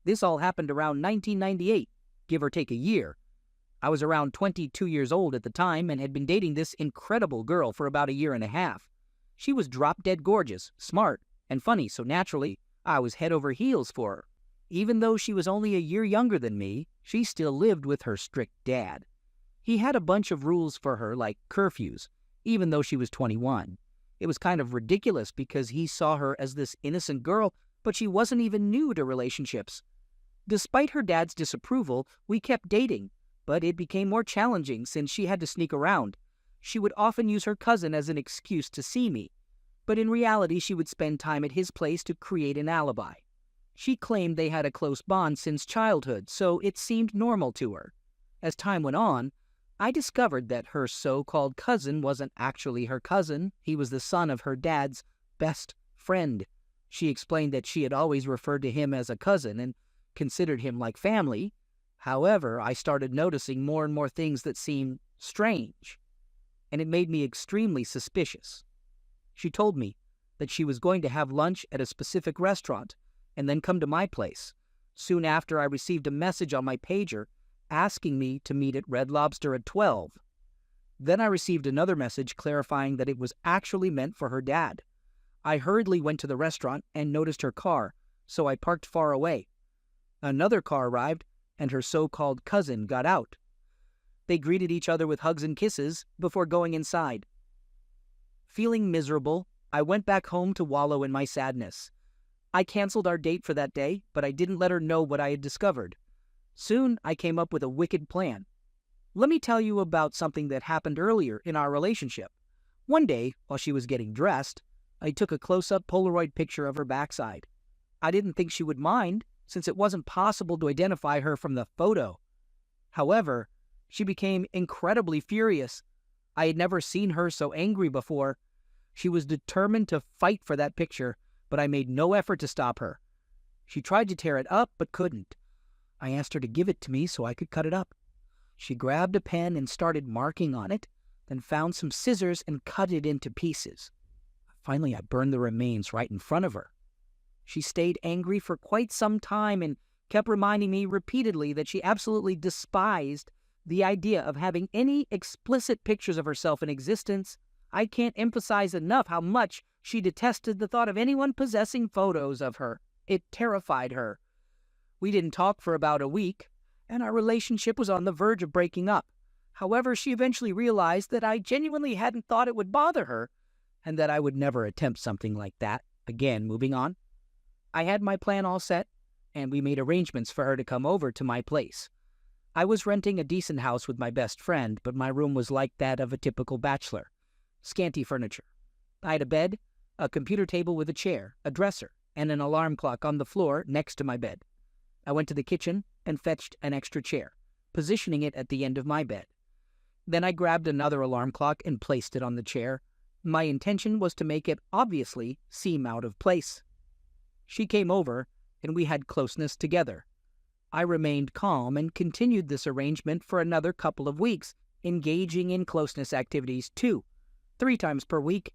This all happened around 1998, give or take a year. I was around 22 years old at the time and had been dating this incredible girl for about a year and a half. She was drop-dead gorgeous, smart, and funny, so naturally, I was head over heels for her. Even though she was only a year younger than me, she still lived with her strict dad. He had a bunch of rules for her, like curfews, even though she was 21. It was kind of ridiculous because he saw her as this innocent girl, but she wasn't even new to relationships. Despite her dad's disapproval, we kept dating, but it became more challenging since she had to sneak around. She would often use her cousin as an excuse to see me, but in reality she would spend time at his place to create an alibi. She claimed they had a close bond since childhood, so it seemed normal to her. As time went on, I discovered that her so-called cousin wasn't actually her cousin. He was the son of her dad's best friend. She explained that she had always referred to him as a cousin and considered him like family. However, I started noticing more and more things that seemed strange, and it made me extremely suspicious. She told me that she was going to have lunch at a specific restaurant and then come to my place. Soon after, I received a message on my pager asking me to meet at Red Lobster at 12. Then I received another message clarifying that it was actually meant for her dad. I hurriedly went to the restaurant and noticed her car, so I parked far away. Another car arrived, and her so-called cousin got out. They greeted each other with hugs and kisses before going inside. Feeling miserable, I went back home to wallow in my sadness. I canceled our date for that day, but I didn't let her know what I had discovered. Soon, I came up with a wicked plan. Let me tell you about something that happened earlier in our relationship. One day, while she was getting dressed, I took a close-up Polaroid picture of her backside. I didn't think she would mind, since it wasn't possible to identify her from the photo. However, she became incredibly furious. I had never seen her so angry before. She was determined to fight for that picture, but I made no effort to stop her. She tried to tear it up, but couldn't. I asked her to give it to me so I could cut it up. She grabbed a pen and started marking on it, then found some scissors and cut it into pieces. Finally, I burned the remains right in front of her. She stayed angry for quite some time and kept reminding me repeatedly that she absolutely despised the idea of having any explicit pictures of herself in existence. I can't emphasize enough how much she detested the thought of anyone possessing photos of her. It terrified her. We didn't talk for about a week, and our relationship was on the verge of breaking up. However, she eventually realized that I genuinely hadn't thought it would bother her, and that I would never attempt something like that. Again, moving on. I had my plan all set, and we made arrangements for her to come over to my place. I was renting a decent house with my best friend, but my room was like that of a typical bachelor. Scanty furniture. I had a bed, a computer table with a chair, a dresser, and an alarm clock on the floor next to my bed. I went to the kitchen and fetched an extra chair, positioning it at the end of my bed. Then I grabbed another alarm clock and placed it on the chair. My intention was to make it obviously seem out of place. She came over, and we had closeness together. I remained calm and continued this arrangement for another couple of weeks, engaging in closeness activities 2-3 times per week.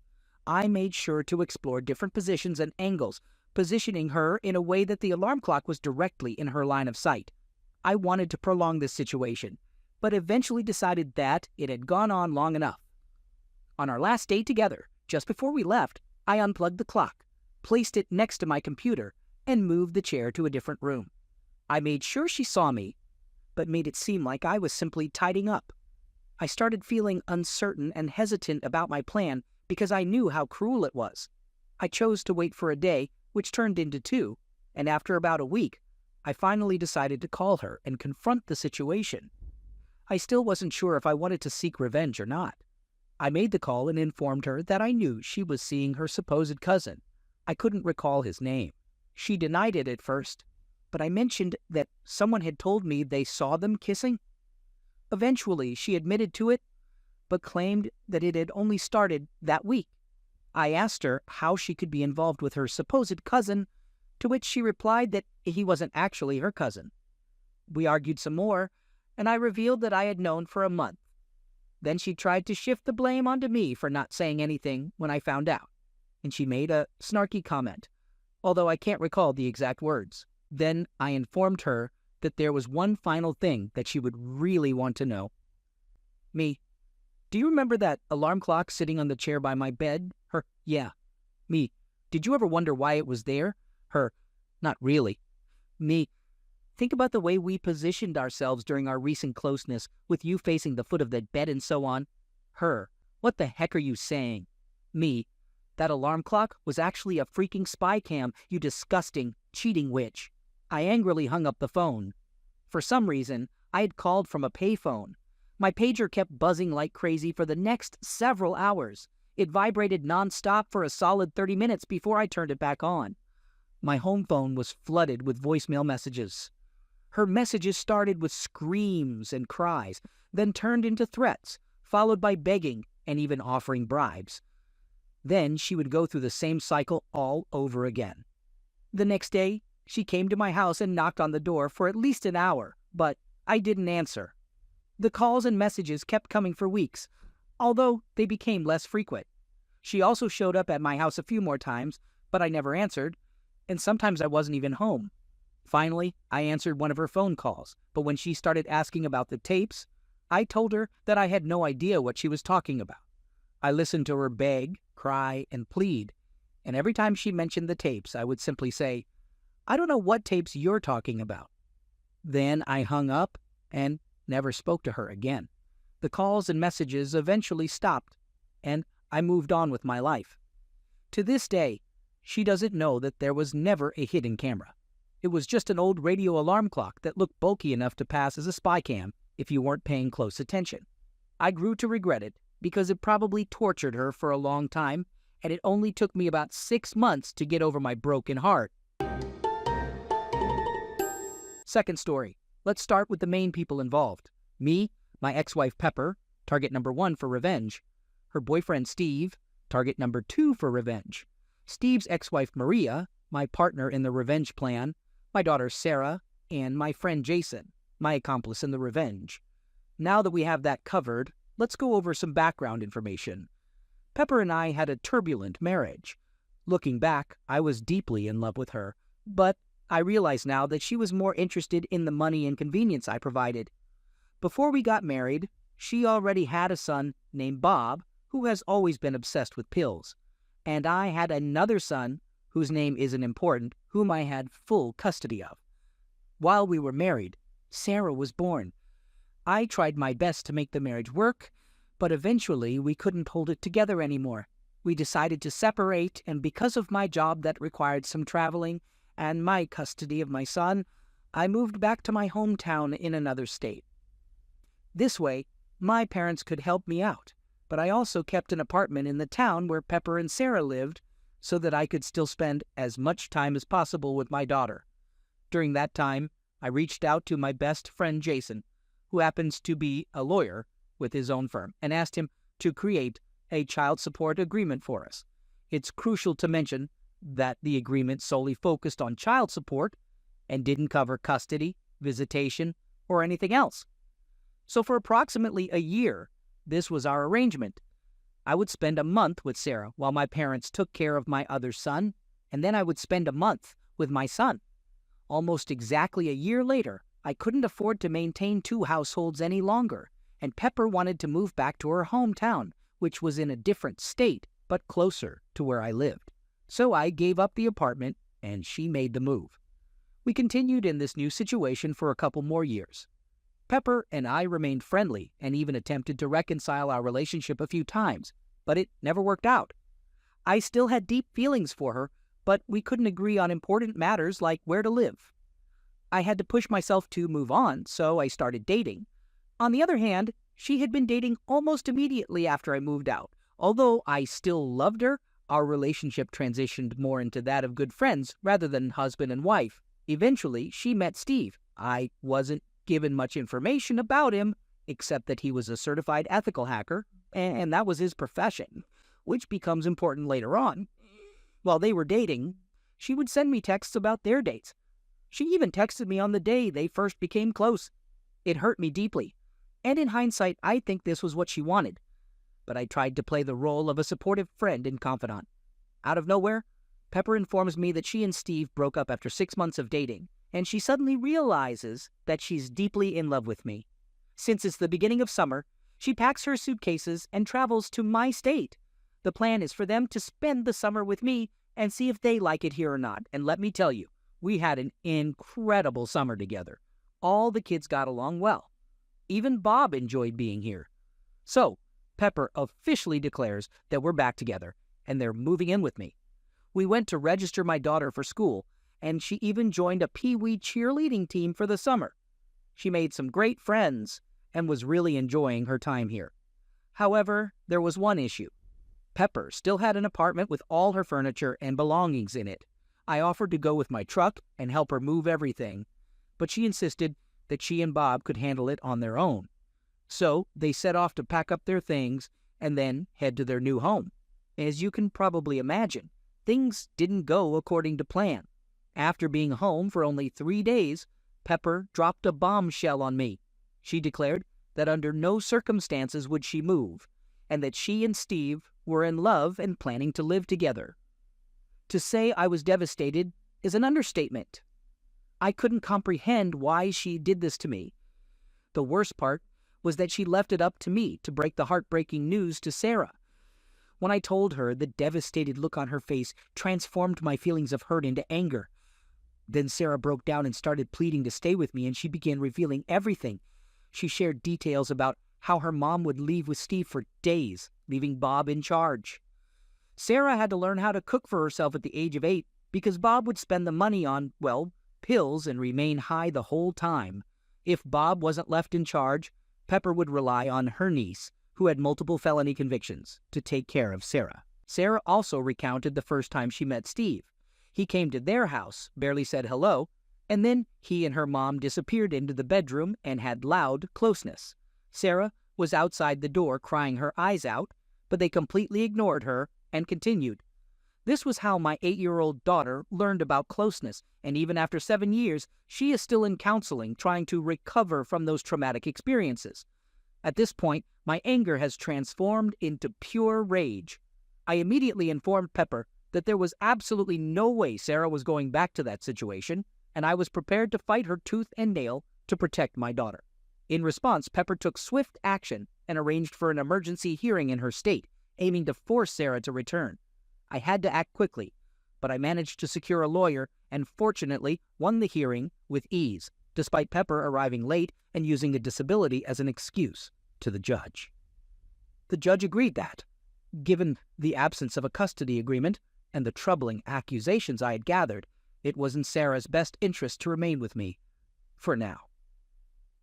I made sure to explore different positions and angles, positioning her in a way that the alarm clock was directly in her line of sight. I wanted to prolong this situation, but eventually decided that it had gone on long enough. On our last day together, just before we left, I unplugged the clock, placed it next to my computer, and moved the chair to a different room. I made sure she saw me, but made it seem like I was simply tidying up. I started feeling uncertain and hesitant about my plan because I knew how cruel it was. I chose to wait for a day, which turned into 2, and after about a week, I finally decided to call her and confront the situation. I still wasn't sure if I wanted to seek revenge or not. I made the call and informed her that I knew she was seeing her supposed cousin. I couldn't recall his name. She denied it at first, but I mentioned that someone had told me they saw them kissing. Eventually, she admitted to it, but claimed that it had only started that week. I asked her how she could be involved with her supposed cousin, to which she replied that he wasn't actually her cousin. We argued some more, and I revealed that I had known for a month. Then she tried to shift the blame onto me for not saying anything when I found out, and she made a snarky comment, although I can't recall the exact words. Then I informed her that there was one final thing that she would really want to know. Me, do you remember that alarm clock sitting on the chair by my bed? Her, yeah. Me, did you ever wonder why it was there? Her, not really. Me, think about the way we positioned ourselves during our recent closeness, with you facing the foot of the bed and so on. Her, what the heck are you saying? Me, that alarm clock was actually a freaking spy cam, you disgusting, cheating witch. I angrily hung up the phone. For some reason, I had called from a payphone. My pager kept buzzing like crazy for the next several hours. It vibrated nonstop for a solid 30 minutes before I turned it back on. My home phone was flooded with voicemail messages. Her messages started with screams and cries, then turned into threats, followed by begging and even offering bribes. Then she would go through the same cycle all over again. The next day, she came to my house and knocked on the door for at least an hour, but I didn't answer. The calls and messages kept coming for weeks, although they became less frequent. She also showed up at my house a few more times, but I never answered, and sometimes I wasn't even home. Finally, I answered one of her phone calls, but when she started asking about the tapes, I told her that I had no idea what she was talking about. I listened to her beg, cry, and plead, and every time she mentioned the tapes, I would simply say, I don't know what tapes you're talking about. Then I hung up and never spoke to her again. The calls and messages eventually stopped, and I moved on with my life. To this day, she doesn't know that there was never a hidden camera. It was just an old radio alarm clock that looked bulky enough to pass as a spy cam if you weren't paying close attention. I grew to regret it because it probably tortured her for a long time, and it only took me about 6 months to get over my broken heart. Second story. Let's start with the main people involved. Me, my ex-wife Pepper, target number 1 for revenge. Her boyfriend Steve, target number 2 for revenge. Steve's ex-wife Maria, my partner in the revenge plan. My daughter Sarah, and my friend Jason, my accomplice in the revenge. Now that we have that covered, let's go over some background information. Pepper and I had a turbulent marriage. Looking back, I was deeply in love with her, but I realize now that she was more interested in the money and convenience I provided. Before we got married, she already had a son named Bob, who has always been obsessed with pills, and I had another son, whose name isn't important, whom I had full custody of. While we were married, Sarah was born. I tried my best to make the marriage work, but eventually we couldn't hold it together anymore. We decided to separate, and because of my job that required some traveling and my custody of my son, I moved back to my hometown in another state. This way, my parents could help me out, but I also kept an apartment in the town where Pepper and Sarah lived, so that I could still spend as much time as possible with my daughter. During that time, I reached out to my best friend Jason, who happens to be a lawyer with his own firm, and asked him to create a child support agreement for us. It's crucial to mention that the agreement solely focused on child support and didn't cover custody, visitation, or anything else. So for approximately a year, this was our arrangement. I would spend a month with Sarah while my parents took care of my other son, and then I would spend a month with my son. Almost exactly a year later, I couldn't afford to maintain 2 households any longer, and Pepper wanted to move back to her hometown, which was in a different state, but closer to where I lived. So I gave up the apartment, and she made the move. We continued in this new situation for a couple more years. Pepper and I remained friendly and even attempted to reconcile our relationship a few times, but it never worked out. I still had deep feelings for her, but we couldn't agree on important matters like where to live. I had to push myself to move on, so I started dating. On the other hand, she had been dating almost immediately after I moved out. Although I still loved her, our relationship transitioned more into that of good friends rather than husband and wife. Eventually, she met Steve. I wasn't given much information about him, except that he was a certified ethical hacker, and that was his profession, which becomes important later on. While they were dating, she would send me texts about their dates. She even texted me on the day they first became close. It hurt me deeply, and in hindsight, I think this was what she wanted. But I tried to play the role of a supportive friend and confidant. Out of nowhere, Pepper informs me that she and Steve broke up after 6 months of dating, and she suddenly realizes that she's deeply in love with me. Since it's the beginning of summer, she packs her suitcases and travels to my state. The plan is for them to spend the summer with me and see if they like it here or not. And let me tell you, we had an incredible summer together. All the kids got along well. Even Bob enjoyed being here. So, Pepper officially declares that we're back together, and they're moving in with me. We went to register my daughter for school, and she even joined a Pee-wee cheerleading team for the summer. She made some great friends and was really enjoying her time here. However, there was one issue. Pepper still had an apartment with all her furniture and belongings in it. I offered to go with my truck and help her move everything, but she insisted that she and Bob could handle it on their own. So they set off to pack up their things and then head to their new home. As you can probably imagine, things didn't go according to plan. After being home for only 3 days, Pepper dropped a bombshell on me. She declared that under no circumstances would she move, and that she and Steve were in love and planning to live together. To say I was devastated is an understatement. I couldn't comprehend why she did this to me. The worst part was that she left it up to me to break the heartbreaking news to Sarah. When I told her, the devastated look on her face transformed my feelings of hurt into anger. Then Sarah broke down and started pleading to stay with me, and she began revealing everything. She shared details about how her mom would leave with Steve for days, leaving Bob in charge. Sarah had to learn how to cook for herself at the age of 8 because Bob would spend the money on, well, pills and remain high the whole time. If Bob wasn't left in charge, Pepper would rely on her niece, who had multiple felony convictions, to take care of Sarah. Sarah also recounted the first time she met Steve. He came to their house, barely said hello, and then he and her mom disappeared into the bedroom and had loud closeness. Sarah was outside the door crying her eyes out, but they completely ignored her and continued. This was how my 8-year-old daughter learned about closeness, and even after 7 years, she is still in counseling trying to recover from those traumatic experiences. At this point, my anger has transformed into pure rage. I immediately informed Pepper that there was absolutely no way Sarah was going back to that situation, and I was prepared to fight her tooth and nail to protect my daughter. In response, Pepper took swift action and arranged for an emergency hearing in her state, aiming to force Sarah to return. I had to act quickly, but I managed to secure a lawyer and fortunately won the hearing with ease, despite Pepper arriving late and using a disability as an excuse to the judge. The judge agreed that, given the absence of a custody agreement and the troubling accusations I had gathered, it was in Sarah's best interest to remain with me, for now.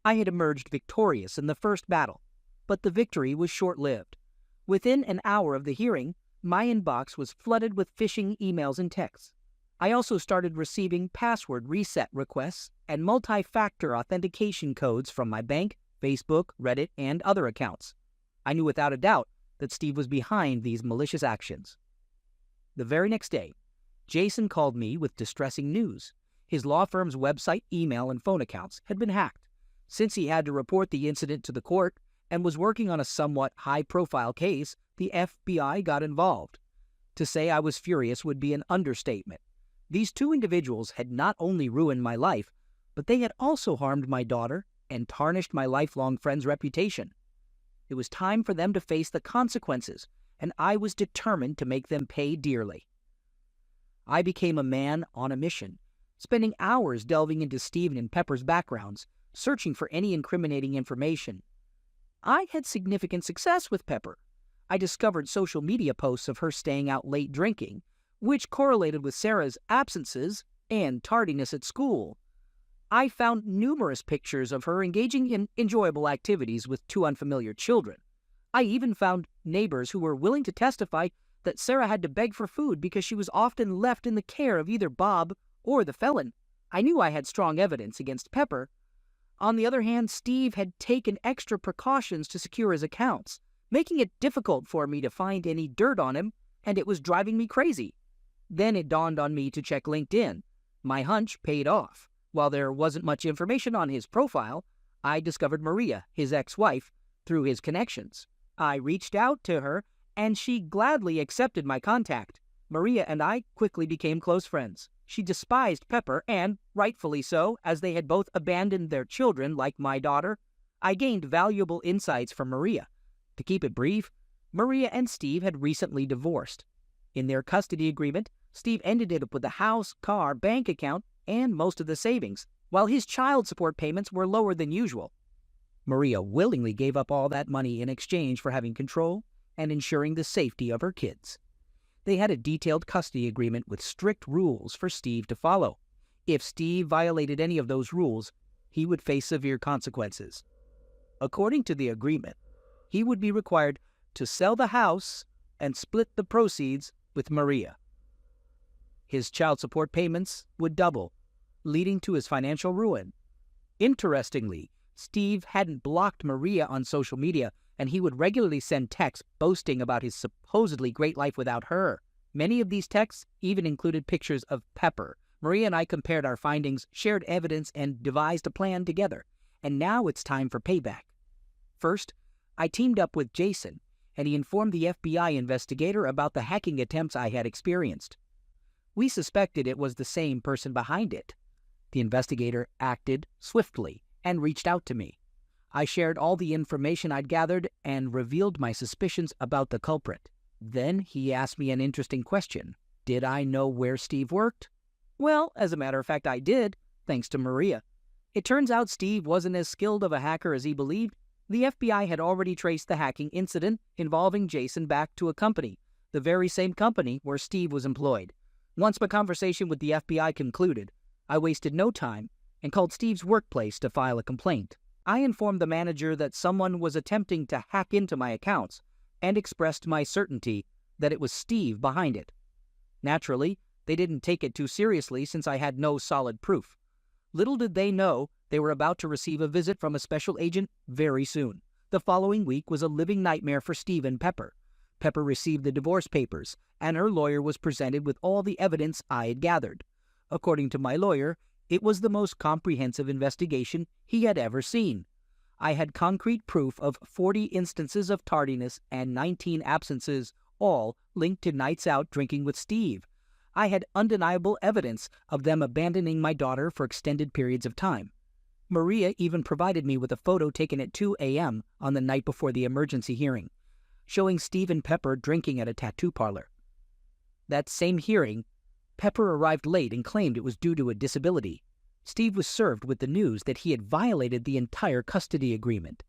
I had emerged victorious in the first battle, but the victory was short-lived. Within an hour of the hearing, my inbox was flooded with phishing emails and texts. I also started receiving password reset requests and multi-factor authentication codes from my bank, Facebook, Reddit, and other accounts. I knew without a doubt that Steve was behind these malicious actions. The very next day, Jason called me with distressing news. His law firm's website, email, and phone accounts had been hacked. Since he had to report the incident to the court and was working on a somewhat high-profile case, the FBI got involved. To say I was furious would be an understatement. These two individuals had not only ruined my life, but they had also harmed my daughter and tarnished my lifelong friend's reputation. It was time for them to face the consequences, and I was determined to make them pay dearly. I became a man on a mission, spending hours delving into Stephen and Pepper's backgrounds, searching for any incriminating information. I had significant success with Pepper. I discovered social media posts of her staying out late drinking, which correlated with Sarah's absences and tardiness at school. I found numerous pictures of her engaging in enjoyable activities with two unfamiliar children. I even found neighbors who were willing to testify that Sarah had to beg for food because she was often left in the care of either Bob or the felon. I knew I had strong evidence against Pepper. On the other hand, Steve had taken extra precautions to secure his accounts, making it difficult for me to find any dirt on him, and it was driving me crazy. Then it dawned on me to check LinkedIn. My hunch paid off. While there wasn't much information on his profile, I discovered Maria, his ex-wife, through his connections. I reached out to her, and she gladly accepted my contact. Maria and I quickly became close friends. She despised Pepper, and rightfully so, as they had both abandoned their children like my daughter. I gained valuable insights from Maria. To keep it brief, Maria and Steve had recently divorced. In their custody agreement, Steve ended up with the house, car, bank account, and most of the savings, while his child support payments were lower than usual. Maria willingly gave up all that money in exchange for having control and ensuring the safety of her kids. They had a detailed custody agreement with strict rules for Steve to follow. If Steve violated any of those rules, he would face severe consequences. According to the agreement, he would be required to sell the house and split the proceeds with Maria. His child support payments would double, leading to his financial ruin. Interestingly, Steve hadn't blocked Maria on social media, and he would regularly send texts boasting about his supposedly great life without her. Many of these texts even included pictures of Pepper. Maria and I compared our findings, shared evidence, and devised a plan together. And now it's time for payback. First, I teamed up with Jason, and he informed the FBI investigator about the hacking attempts I had experienced. We suspected it was the same person behind it. The investigator acted swiftly and reached out to me. I shared all the information I'd gathered and revealed my suspicions about the culprit. Then he asked me an interesting question. Did I know where Steve worked? Well, as a matter of fact, I did, thanks to Maria. It turns out Steve wasn't as skilled of a hacker as he believed. The FBI had already traced the hacking incident involving Jason back to a company, the very same company where Steve was employed. Once my conversation with the FBI concluded, I wasted no time and called Steve's workplace to file a complaint. I informed the manager that someone was attempting to hack into my accounts and expressed my certainty that it was Steve behind it. Naturally, they didn't take it too seriously since I had no solid proof. Little did they know they were about to receive a visit from a special agent very soon. The following week was a living nightmare for Steve and Pepper. Pepper received the divorce papers, and her lawyer was presented with all the evidence I had gathered. According to my lawyer, it was the most comprehensive investigation he had ever seen. I had concrete proof of 40 instances of tardiness and 19 absences, all linked to nights out drinking with Steve. I had undeniable evidence of them abandoning my daughter for extended periods of time. Maria even provided me with a photo taken at 2 a.m. on the night before the emergency hearing, showing Steve and Pepper drinking at a tattoo parlor. That same hearing, Pepper arrived late and claimed it was due to a disability. Steve was served with the news that he had violated the entire custody agreement.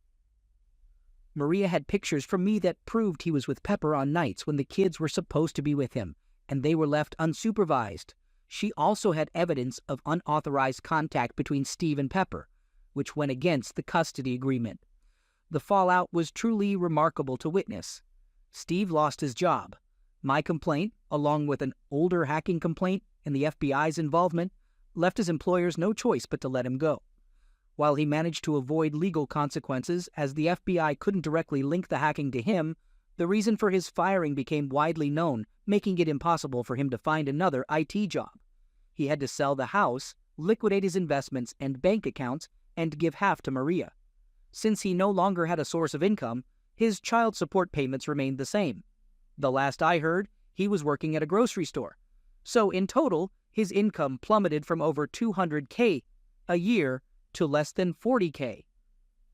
Maria had pictures from me that proved he was with Pepper on nights when the kids were supposed to be with him, and they were left unsupervised. She also had evidence of unauthorized contact between Steve and Pepper, which went against the custody agreement. The fallout was truly remarkable to witness. Steve lost his job. My complaint, along with an older hacking complaint and the FBI's involvement, left his employers no choice but to let him go. While he managed to avoid legal consequences as the FBI couldn't directly link the hacking to him, the reason for his firing became widely known, making it impossible for him to find another IT job. He had to sell the house, liquidate his investments and bank accounts, and give half to Maria. Since he no longer had a source of income, his child support payments remained the same. The last I heard, he was working at a grocery store. So in total, his income plummeted from over $200K a year to less than $40K.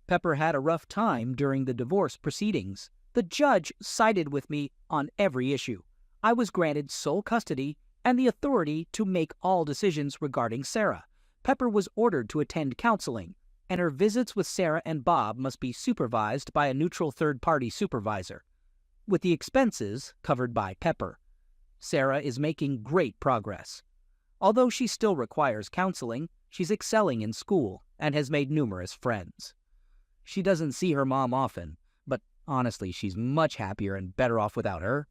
Pepper had a rough time during the divorce proceedings. The judge sided with me on every issue. I was granted sole custody and the authority to make all decisions regarding Sarah. Pepper was ordered to attend counseling, and her visits with Sarah and Bob must be supervised by a neutral third-party supervisor, with the expenses covered by Pepper. Sarah is making great progress. Although she still requires counseling, she's excelling in school and has made numerous friends. She doesn't see her mom often, but honestly, she's much happier and better off without her.